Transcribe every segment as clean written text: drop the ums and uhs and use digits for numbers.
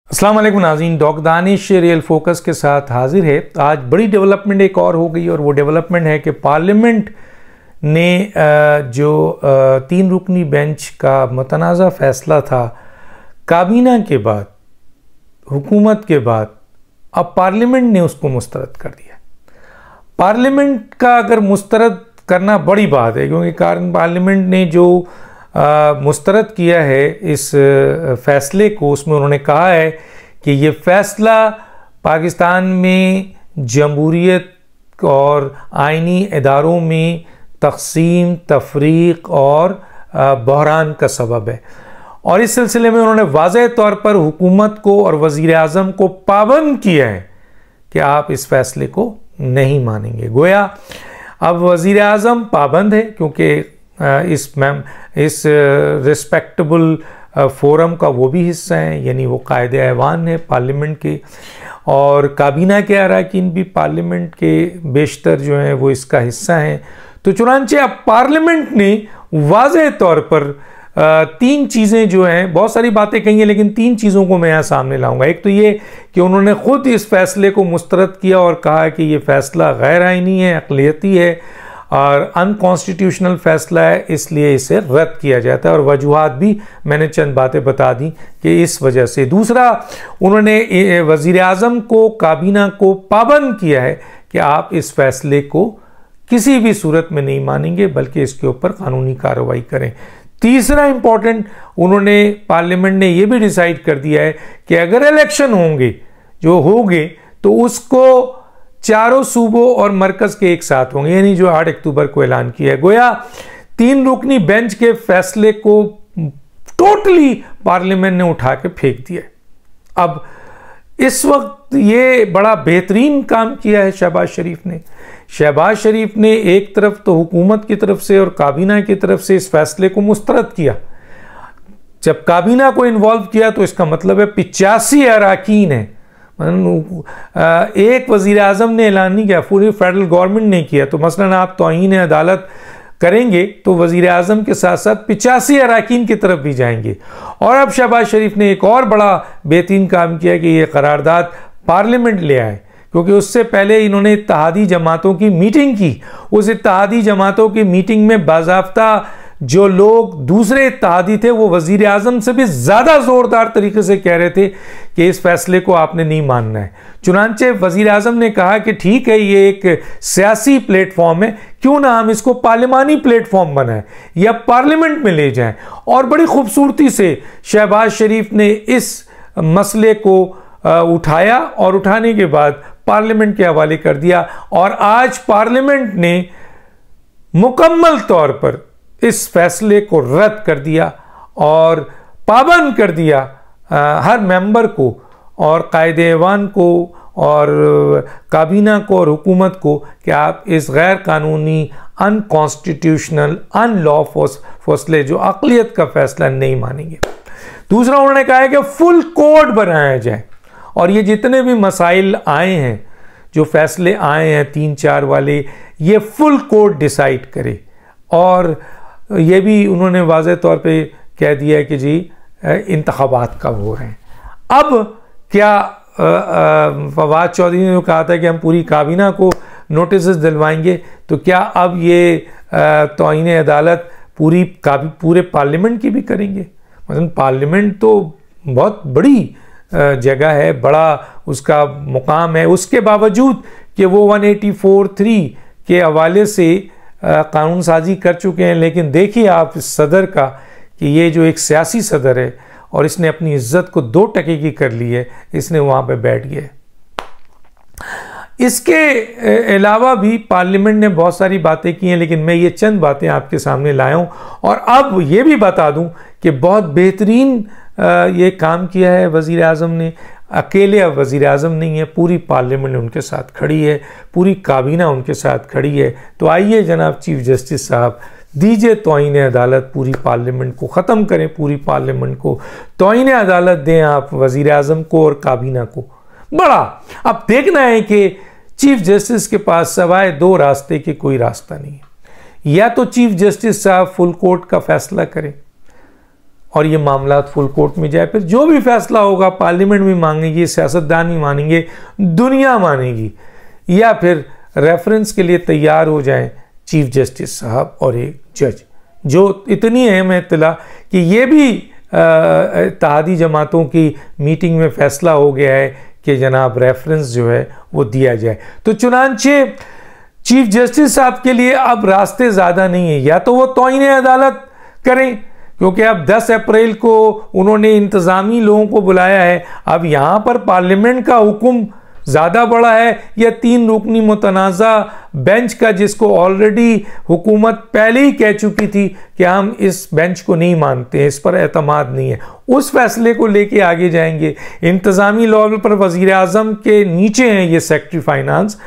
अस्सलाम वालेकुम नाज़रीन, डॉक्टर दानिश रियल फोकस के साथ हाजिर है। आज बड़ी डेवलपमेंट एक और हो गई और वो डेवलपमेंट है कि पार्लियामेंट ने जो 3 रुकनी बेंच का मुतनाज़ा फ़ैसला था काबीना के बाद, हुकूमत के बाद, अब पार्लियामेंट ने उसको मुस्तरद कर दिया। पार्लियामेंट का अगर मुस्तरद करना बड़ी बात है, क्योंकि पार्लियामेंट ने जो मुस्तरद किया है इस फ़ैसले को, उसमें उन्होंने कहा है कि ये फ़ैसला पाकिस्तान में जमहूरियत और आइनी इदारों में तक़सीम, तफरीक़ और बहरान का सबब है। और इस सिलसिले में उन्होंने वाज़ेह तौर पर हुकूमत को और वज़ीर आज़म को पाबंद किया है कि आप इस फ़ैसले को नहीं मानेंगे। गोया अब वज़ीर आज़म पाबंद है, क्योंकि इस रिस्पेक्टेबल फोरम का वो भी हिस्सा है, यानी वो कायदे ऐवान है पार्लियामेंट के, और काबीना के अरकान भी पार्लियामेंट के बेशतर जो हैं वो इसका हिस्सा हैं। तो चुनांचे अब पार्लियामेंट ने वाज़ेह तौर पर 3 चीज़ें जो हैं, बहुत सारी बातें कही हैं लेकिन 3 चीज़ों को मैं यहाँ सामने लाऊंगा। एक तो ये कि उन्होंने ख़ुद इस फैसले को मुस्तरद किया और कहा कि ये फ़ैसला गैर आइनी है, अक़लियती है और अनकॉन्स्टिट्यूशनल फ़ैसला है, इसलिए इसे रद्द किया जाता है। और वजूहात भी मैंने चंद बातें बता दी कि इस वजह से। दूसरा, उन्होंने वज़ीर आज़म को, काबीना को पाबंद किया है कि आप इस फ़ैसले को किसी भी सूरत में नहीं मानेंगे, बल्कि इसके ऊपर कानूनी कार्रवाई करें। तीसरा इम्पॉर्टेंट, उन्होंने पार्लियामेंट ने यह भी डिसाइड कर दिया है कि अगर इलेक्शन होंगे तो उसको चारों सूबों और मरकज़ के एक साथ होंगे, यानी जो 8 अक्टूबर को ऐलान किया है। गोया 3 रुकनी बेंच के फैसले को टोटली पार्लियामेंट ने उठा के फेंक दिया। अब इस वक्त ये बड़ा बेहतरीन काम किया है शहबाज शरीफ ने। शहबाज शरीफ ने एक तरफ तो हुकूमत की तरफ से और काबीना की तरफ से इस फैसले को मुस्तरद किया। जब काबीना को इन्वॉल्व किया तो इसका मतलब है 85 अरकान है। एक वज़ीर आज़म ने ऐलान नहीं किया, पूरी फेडरल गवर्नमेंट ने किया। तो मसलन आप तौहीन अदालत करेंगे तो वज़ीर आज़म के साथ साथ 85 अरकान की तरफ भी जाएंगे। और अब शहबाज शरीफ ने एक और बड़ा बेहतरीन काम किया कि ये करारदाद पार्लियामेंट ले आए, क्योंकि उससे पहले इन्होंने इत्तेहादी जमातों की मीटिंग की। उस इत्तेहादी जमातों की मीटिंग में बाज़ाब्ता जो लोग दूसरे इत्तेहादी थे वो वज़ीर आज़म से भी ज़्यादा ज़ोरदार तरीके से कह रहे थे कि इस फैसले को आपने नहीं मानना है। चुनांचे वज़ीर आज़म ने कहा कि ठीक है, ये एक सियासी प्लेटफॉर्म है, क्यों ना हम इसको पार्लियामानी प्लेटफॉर्म बनाएं या पार्लियामेंट में ले जाएं। और बड़ी खूबसूरती से शहबाज शरीफ ने इस मसले को उठाया और उठाने के बाद पार्लियामेंट के हवाले कर दिया। और आज पार्लियामेंट ने मुकम्मल तौर पर इस फैसले को रद्द कर दिया और पाबंद कर दिया हर मेंबर को और कायदे ऐवान को और काबीना को और हुकूमत को कि आप इस गैर कानूनी, अनकॉन्स्टिट्यूशनल, अनलॉ फैसले, जो अक़लियत का फैसला, नहीं मानेंगे। दूसरा, उन्होंने कहा है कि फुल कोड बनाया जाए और ये जितने भी मसाइल आए हैं, जो फैसले आए हैं 3-4 वाले, ये फुल कोड डिसाइड करे। और ये भी उन्होंने वाज़ेह तौर पे कह दिया है कि जी इंतख़ाबात कब हो रहे हैं। अब क्या फवाद चौधरी ने जो कहा था कि हम पूरी काबीना को नोटिस दिलवाएंगे, तो क्या अब ये तौहीन अदालत पूरे पार्लियामेंट की भी करेंगे? मतलब पार्लियामेंट तो बहुत बड़ी जगह है, बड़ा उसका मुकाम है, उसके बावजूद कि वो 184(3) के हवाले से कानून साजी कर चुके हैं। लेकिन देखिए आप इस सदर का कि ये जो एक सियासी सदर है और इसने अपनी इज्जत को 2 टके की कर ली है, इसने वहाँ पे बैठ गया। इसके अलावा भी पार्लियामेंट ने बहुत सारी बातें की हैं, लेकिन मैं ये चंद बातें आपके सामने लाया हूँ। और अब ये भी बता दूँ कि बहुत बेहतरीन ये काम किया है वज़ीर आज़म ने। अकेले अब वज़ीर आज़म नहीं है, पूरी पार्लियामेंट उनके साथ खड़ी है, पूरी काबीना उनके साथ खड़ी है। तो आइए जनाब चीफ जस्टिस साहब, दीजिए तौहीन अदालत, पूरी पार्लियामेंट को ख़त्म करें, पूरी पार्लियामेंट को तौहीन अदालत दें आप वज़ीर आज़म को और काबीना को। बड़ा अब देखना है कि चीफ जस्टिस के पास सवाए 2 रास्ते के कोई रास्ता नहीं है। या तो चीफ जस्टिस साहब फुल कोर्ट का फैसला करें और ये मामला फुल कोर्ट में जाए। फिर जो भी फैसला होगा पार्लियामेंट भी मांगेगी, सियासतदान भी मानेंगे, दुनिया मानेगी, या फिर रेफरेंस के लिए तैयार हो जाएं चीफ जस्टिस साहब और एक जज, जो इतनी अहम है इत्तला कि ये भी इत्तेहादी जमातों की मीटिंग में फैसला हो गया है कि जनाब रेफरेंस जो है वो दिया जाए। तो चुनांचे चीफ जस्टिस साहब के लिए अब रास्ते ज़्यादा नहीं है, या तो वो तौहीन अदालत करें, क्योंकि अब 10 अप्रैल को उन्होंने इंतज़ामी लोगों को बुलाया है। अब यहाँ पर पार्लियामेंट का हुक्म ज़्यादा बड़ा है या 3 रुकनी मुतनाज़ा बेंच का, जिसको ऑलरेडी हुकूमत पहले ही कह चुकी थी कि हम इस बेंच को नहीं मानते हैं, इस पर एतमाद नहीं है, उस फैसले को लेके आगे जाएंगे। इंतज़ामी लेवल पर वज़ीर आज़म के नीचे हैं ये सेक्रेटरी फाइनेंस,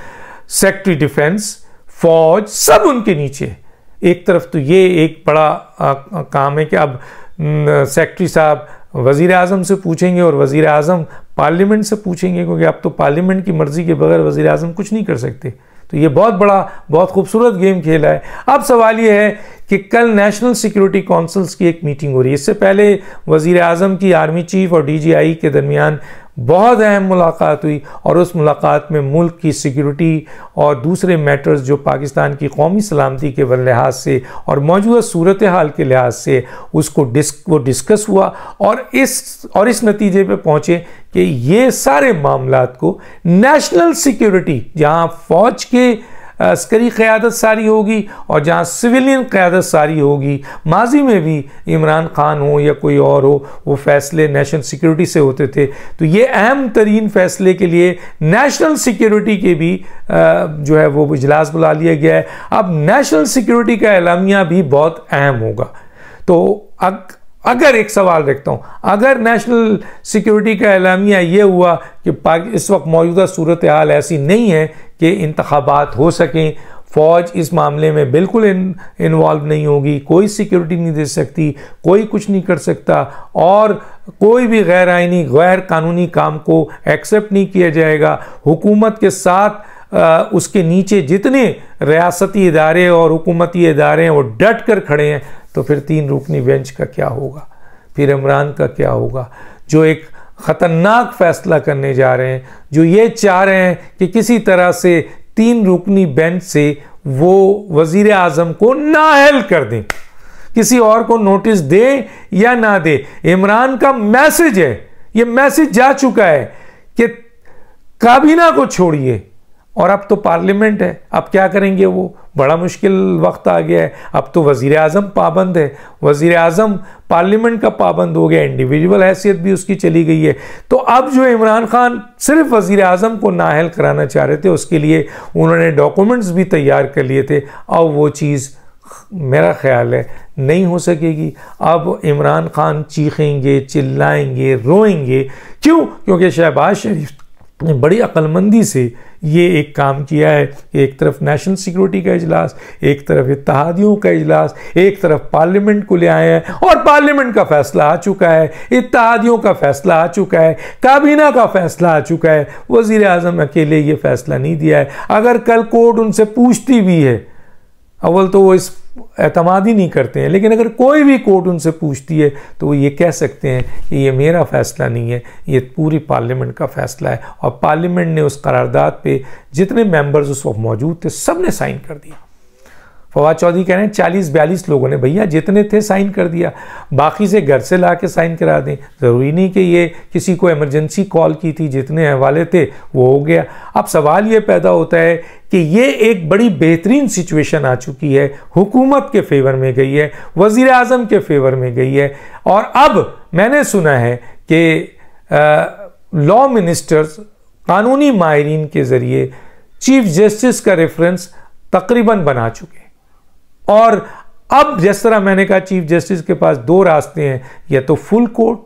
सेक्रेटरी डिफेंस, फौज, सब उनके नीचे है। एक तरफ तो ये एक बड़ा काम है कि अब सेक्रेटरी साहब वज़ीर आज़म से पूछेंगे और वज़ीर आज़म पार्लियामेंट से पूछेंगे, क्योंकि अब तो पार्लियामेंट की मर्ज़ी के बगैर वज़ीर आज़म कुछ नहीं कर सकते। तो ये बहुत बड़ा, बहुत खूबसूरत गेम खेला है। अब सवाल ये है कि कल नेशनल सिक्योरिटी काउंसिल्स की एक मीटिंग हो रही है। इससे पहले वज़ीर आज़म की आर्मी चीफ और DGI के दरमियान बहुत अहम मुलाकात हुई, और उस मुलाकात में मुल्क की सिक्योरिटी और दूसरे मैटर्स जो पाकिस्तान की कौमी सलामती के लिहाज से और मौजूदा सूरत हाल के लिहाज से उसको डिस्कस हुआ, और इस नतीजे पे पहुँचे कि ये सारे मामलात को नेशनल सिक्योरिटी, जहाँ फ़ौज के अस्करी क़यादत सारी होगी और जहाँ सिविलियन क़यादत सारी होगी, माजी में भी इमरान खान हो या कोई और हो, वो फ़ैसले नेशनल सिक्योरिटी से होते थे। तो ये अहम तरीन फ़ैसले के लिए नेशनल सिक्योरिटी के भी जो है वो इजलास बुला लिया गया है। अब नेशनल सिक्योरिटी का एलामिया भी बहुत अहम होगा। तो अगर एक सवाल रखता हूँ, अगर नेशनल सिक्योरिटी का एलामिया ये हुआ कि इस वक्त मौजूदा सूरत हाल ऐसी नहीं है कि इंतखाबात हो सकें, फ़ौज इस मामले में बिल्कुल इन्वॉल्व नहीं होगी, कोई सिक्योरिटी नहीं दे सकती, कोई कुछ नहीं कर सकता, और कोई भी गैर आइनी गैर कानूनी काम को एक्सेप्ट नहीं किया जाएगा, हुकूमत के साथ उसके नीचे जितने रियासती इदारे और हुकूमती इदारे हैं वो डट कर खड़े हैं, तो फिर 3 रुकनी बेंच का क्या होगा, फिर इमरान का क्या होगा, जो एक ख़तरनाक फ़ैसला करने जा रहे हैं, जो ये चाह रहे हैं कि किसी तरह से 3 रुकनी बेंच से वो वज़ीर आज़म को नाअहल कर दें, किसी और को नोटिस दें या ना दें। इमरान का मैसेज है, ये मैसेज जा चुका है कि काबीना को छोड़िए, और अब तो पार्लियामेंट है, अब क्या करेंगे वो, बड़ा मुश्किल वक्त आ गया है। अब तो वज़ीर आज़म पाबंद है, वज़ीर आज़म पार्लियामेंट का पाबंद हो गया, इंडिविजुअल हैसियत भी उसकी चली गई है। तो अब जो इमरान खान सिर्फ वज़ीर आज़म को नाअहल कराना चाह रहे थे, उसके लिए उन्होंने डॉक्यूमेंट्स भी तैयार कर लिए थे, अब वो चीज़ मेरा ख्याल है नहीं हो सकेगी। अब इमरान खान चीखेंगे, चिल्लाएंगे, रोएंगे, क्यों? क्योंकि शहबाज शरीफ ने बड़ी अक्लमंदी से ये एक काम किया है। एक तरफ नेशनल सिक्योरिटी का इजलास, एक तरफ इत्तेहादियों का इजलास, एक तरफ पार्लियामेंट को ले आए हैं, और पार्लियामेंट का फैसला आ चुका है, इत्तेहादियों का फैसला आ चुका है, काबीना का फैसला आ चुका है। वज़ीर आज़म अकेले ये फैसला नहीं दिया है। अगर कल कोर्ट उनसे पूछती भी है, अव्वल तो वो इस एतमाद ही नहीं करते हैं, लेकिन अगर कोई भी कोर्ट उनसे पूछती है तो वो ये कह सकते हैं कि ये मेरा फ़ैसला नहीं है, ये पूरी पार्लियामेंट का फ़ैसला है। और पार्लियामेंट ने उस करारदाद पे जितने मेंबर्स उस वक्त मौजूद थे सब ने साइन कर दिया। फवाद चौधरी कह रहे हैं 40-42 लोगों ने, भैया जितने थे साइन कर दिया, बाकी से घर से ला के साइन करा दें। ज़रूरी नहीं कि ये किसी को इमरजेंसी कॉल की थी, जितने हवाले थे वो हो गया। अब सवाल ये पैदा होता है कि ये एक बड़ी बेहतरीन सिचुएशन आ चुकी है, हुकूमत के फेवर में गई है, वज़ीर आज़म के फेवर में गई है, और अब मैंने सुना है कि लॉ मिनिस्टर्स कानूनी माहिरीन के ज़रिए चीफ जस्टिस का रेफरेंस तकरीबन बना चुके हैं। और अब जिस तरह मैंने कहा चीफ जस्टिस के पास 2 रास्ते हैं, या तो फुल कोर्ट,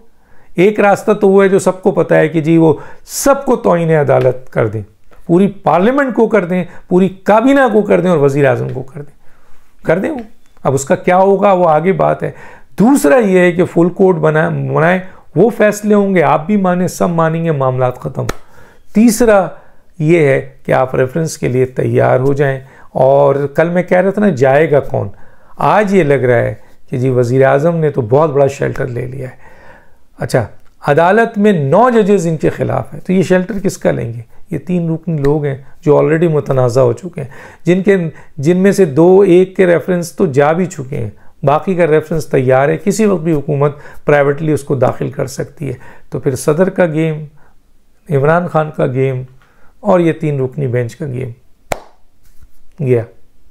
एक रास्ता तो वो है जो सबको पता है कि जी वो सबको तौहीन अदालत कर दें, पूरी पार्लियामेंट को कर दें, पूरी काबीना को कर दें और वज़ीर आज़म को कर दें वो। अब उसका क्या होगा वो आगे बात है। दूसरा ये है कि फुल कोर्ट बनाए, वो फैसले होंगे, आप भी माने, सब मानेंगे, मामला ख़त्म। तीसरा ये है कि आप रेफरेंस के लिए तैयार हो जाएं। और कल मैं कह रहा था ना, जाएगा कौन, आज ये लग रहा है कि जी वज़ीर आज़म ने तो बहुत बड़ा शेल्टर ले लिया है। अच्छा, अदालत में 9 जजेस इनके ख़िलाफ़ हैं, तो ये शेल्टर किसका लेंगे? ये 3 रुकनी लोग हैं जो ऑलरेडी मुतनाज़ा हो चुके हैं, जिनमें से 1 के रेफरेंस तो जा भी चुके हैं, बाकी का रेफरेंस तैयार है, किसी वक्त भी हुकूमत प्राइवेटली उसको दाखिल कर सकती है। तो फिर सदर का गेम, इमरान खान का गेम और ये 3 रुकनी बेंच का गेम गया।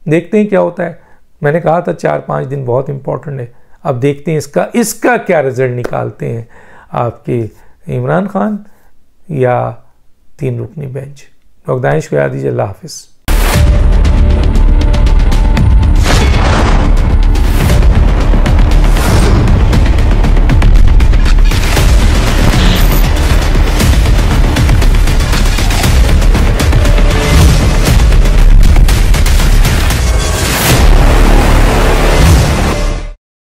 देखते हैं क्या होता है। मैंने कहा था 4-5 दिन बहुत इंपॉर्टेंट है। अब देखते हैं इसका क्या रिजल्ट निकालते हैं आपके इमरान खान या 3 रुकनी बेंच। डॉक्टर दानिश को याद दीजिए। अल्लाह हाफिज़।